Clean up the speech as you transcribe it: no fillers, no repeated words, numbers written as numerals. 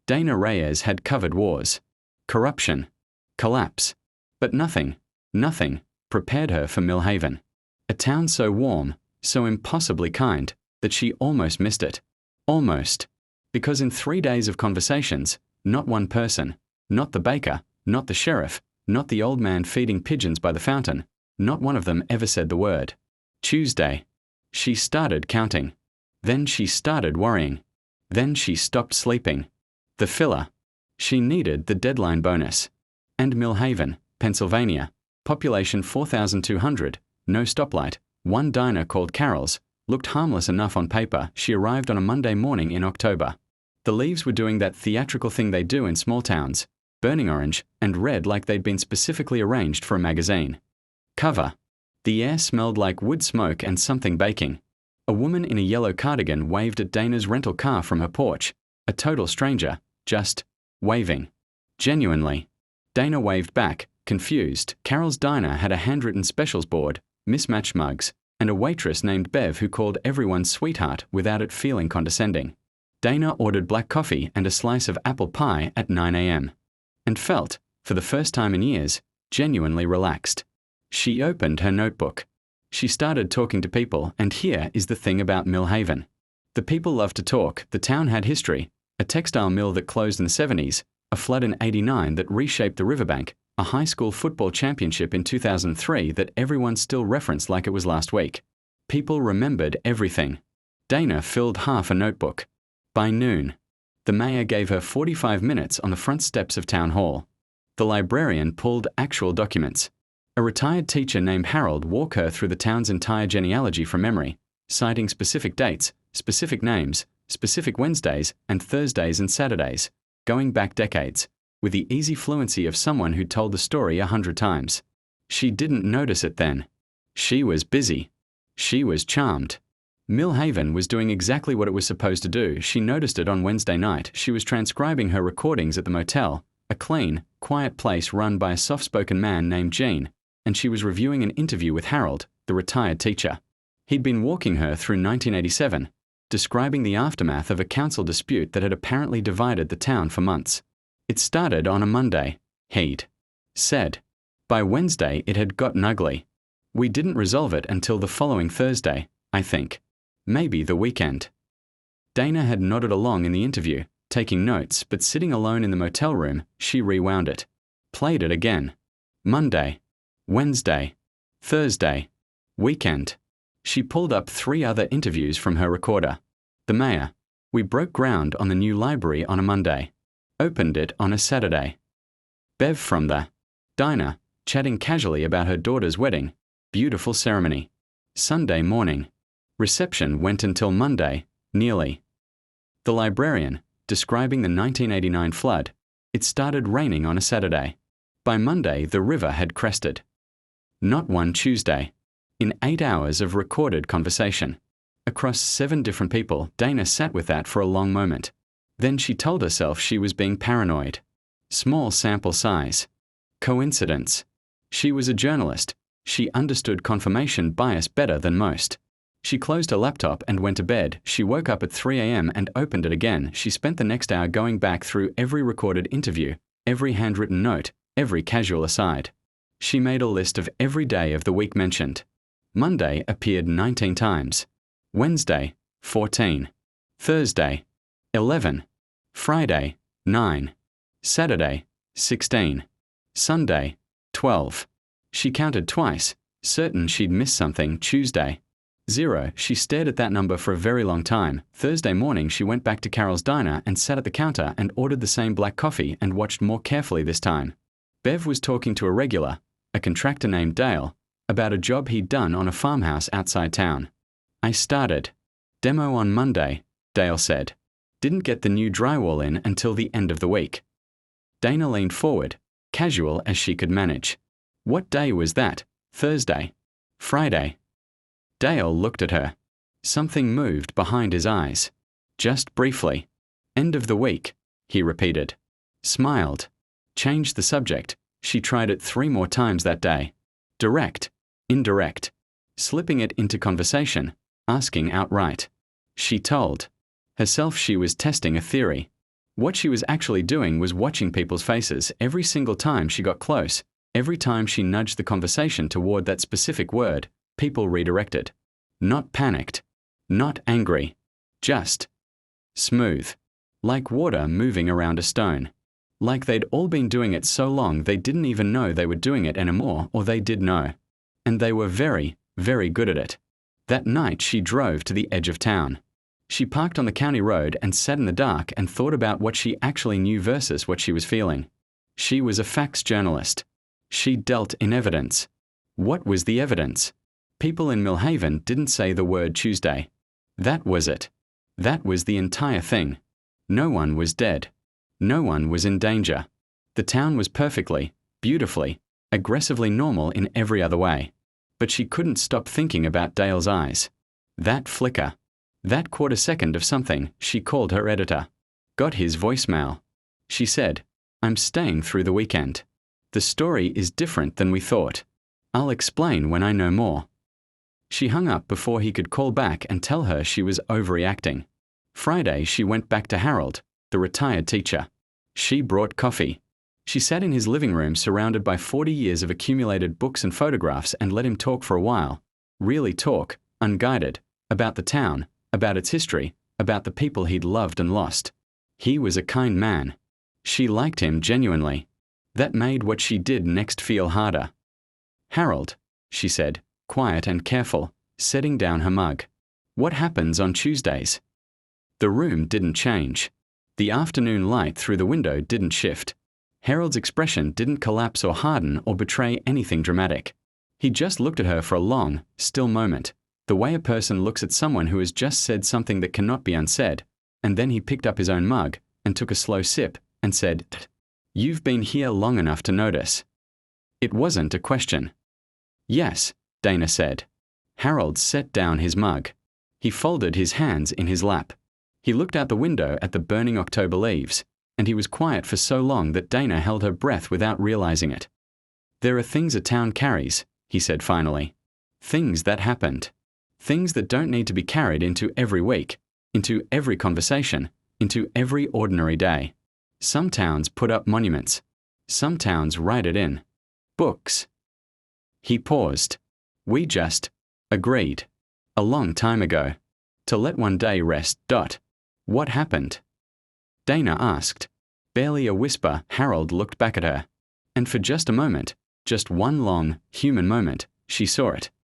Dana Reyes had covered wars, corruption, collapse. But nothing prepared her for Millhaven. A town so warm, so impossibly kind, that she almost missed it. Almost. Because in 3 days of conversations, not one person, not the baker, not the sheriff, not the old man feeding pigeons by the fountain, not one of them ever said the word. Tuesday. She started counting. Then she started worrying. Then she stopped sleeping. The filler. She needed the deadline bonus. And Millhaven, Pennsylvania. Population 4,200, no stoplight, one diner called Carol's, looked harmless enough on paper. She arrived on a Monday morning in October. The leaves were doing that theatrical thing they do in small towns, burning orange and red like they'd been specifically arranged for a magazine. Cover. The air smelled like wood smoke and something baking. A woman in a yellow cardigan waved at Dana's rental car from her porch. A total stranger, just waving. Genuinely. Dana waved back, confused. Carol's diner had a handwritten specials board, mismatched mugs, and a waitress named Bev who called everyone sweetheart without it feeling condescending. Dana ordered black coffee and a slice of apple pie at 9 a.m. and felt, for the first time in years, genuinely relaxed. She opened her notebook. She started talking to people, and here is the thing about Millhaven. The people loved to talk. The town had history, a textile mill that closed in the 70s, a flood in '89 that reshaped the riverbank, a high school football championship in 2003 that everyone still referenced like it was last week. People remembered everything. Dana filled half a notebook. By noon, the mayor gave her 45 minutes on the front steps of Town Hall. The librarian pulled actual documents. A retired teacher named Harold walked her through the town's entire genealogy from memory, citing specific dates, specific names, specific Wednesdays and Thursdays and Saturdays, going back decades, with the easy fluency of someone who'd told the story 100 times. She didn't notice it then. She was busy. She was charmed. Millhaven was doing exactly what it was supposed to do. She noticed it on Wednesday night. She was transcribing her recordings at the motel, a clean, quiet place run by a soft-spoken man named Gene, and she was reviewing an interview with Harold, the retired teacher. He'd been walking her through 1987, describing the aftermath of a council dispute that had apparently divided the town for months. It started on a Monday, he'd said. By Wednesday, it had gotten ugly. We didn't resolve it until the following Thursday, I think. Maybe the weekend. Dana had nodded along in the interview, taking notes, but sitting alone in the motel room, she rewound it. Played it again. Monday. Wednesday. Thursday. Weekend. She pulled up 3 other interviews from her recorder. The mayor. We broke ground on the new library on a Monday. Opened it on a Saturday. Bev from the diner, chatting casually about her daughter's wedding. Beautiful ceremony. Sunday morning. Reception went until Monday, nearly. The librarian, describing the 1989 flood. It started raining on a Saturday. By Monday, the river had crested. Not one Tuesday. In 8 hours of recorded conversation. Across 7 different people, Dana sat with that for a long moment. Then she told herself she was being paranoid. Small sample size. Coincidence. She was a journalist. She understood confirmation bias better than most. She closed her laptop and went to bed. She woke up at 3 a.m. and opened it again. She spent the next hour going back through every recorded interview, every handwritten note, every casual aside. She made a list of every day of the week mentioned. Monday appeared 19 times. Wednesday, 14. Thursday, 11. Friday, 9. Saturday, 16. Sunday, 12. She counted twice, certain she'd missed something. Tuesday, 0. She stared at that number for a very long time. Thursday morning, she went back to Carol's diner and sat at the counter and ordered the same black coffee and watched more carefully this time. Bev was talking to a regular, a contractor named Dale, about a job he'd done on a farmhouse outside town. I started. Demo on Monday, Dale said. Didn't get the new drywall in until the end of the week. Dana leaned forward, casual as she could manage. What day was that? Thursday? Friday? Dale looked at her. Something moved behind his eyes. Just briefly. End of the week, he repeated. Smiled. Changed the subject. She tried it 3 more times that day. Direct. Indirect. Slipping it into conversation. Asking outright. She told herself she was testing a theory. What she was actually doing was watching people's faces every single time she got close, every time she nudged the conversation toward that specific word. People redirected. Not panicked. Not angry. Just smooth. Like water moving around a stone. Like they'd all been doing it so long they didn't even know they were doing it anymore, or they did know. And they were very, very good at it. That night she drove to the edge of town. She parked on the county road and sat in the dark and thought about what she actually knew versus what she was feeling. She was a facts journalist. She dealt in evidence. What was the evidence? People in Millhaven didn't say the word Tuesday. That was it. That was the entire thing. No one was dead. No one was in danger. The town was perfectly, beautifully, aggressively normal in every other way. But she couldn't stop thinking about Dale's eyes. That flicker. That quarter second of something. She called her editor. Got his voicemail. She said, "I'm staying through the weekend. The story is different than we thought. I'll explain when I know more." She hung up before he could call back and tell her she was overreacting. Friday she went back to Harold, the retired teacher. She brought coffee. She sat in his living room surrounded by 40 years of accumulated books and photographs and let him talk for a while. Really talk, unguided, about the town, about its history, about the people he'd loved and lost. He was a kind man. She liked him genuinely. That made what she did next feel harder. "Harold," she said, quiet and careful, setting down her mug. "What happens on Tuesdays?" The room didn't change. The afternoon light through the window didn't shift. Harold's expression didn't collapse or harden or betray anything dramatic. He just looked at her for a long, still moment, the way a person looks at someone who has just said something that cannot be unsaid, and then he picked up his own mug and took a slow sip and said, "You've been here long enough to notice." It wasn't a question. "Yes," Dana said. Harold set down his mug. He folded his hands in his lap. He looked out the window at the burning October leaves, and he was quiet for so long that Dana held her breath without realizing it. "There are things a town carries," he said finally. "Things that happened. Things that don't need to be carried into every week, into every conversation, into every ordinary day. Some towns put up monuments. Some towns write it in books." He paused. "We just agreed a long time ago to let one day rest. What happened?" Dana asked. Barely a whisper, Harold looked back at her. And for just a moment, just one long, human moment, she saw it.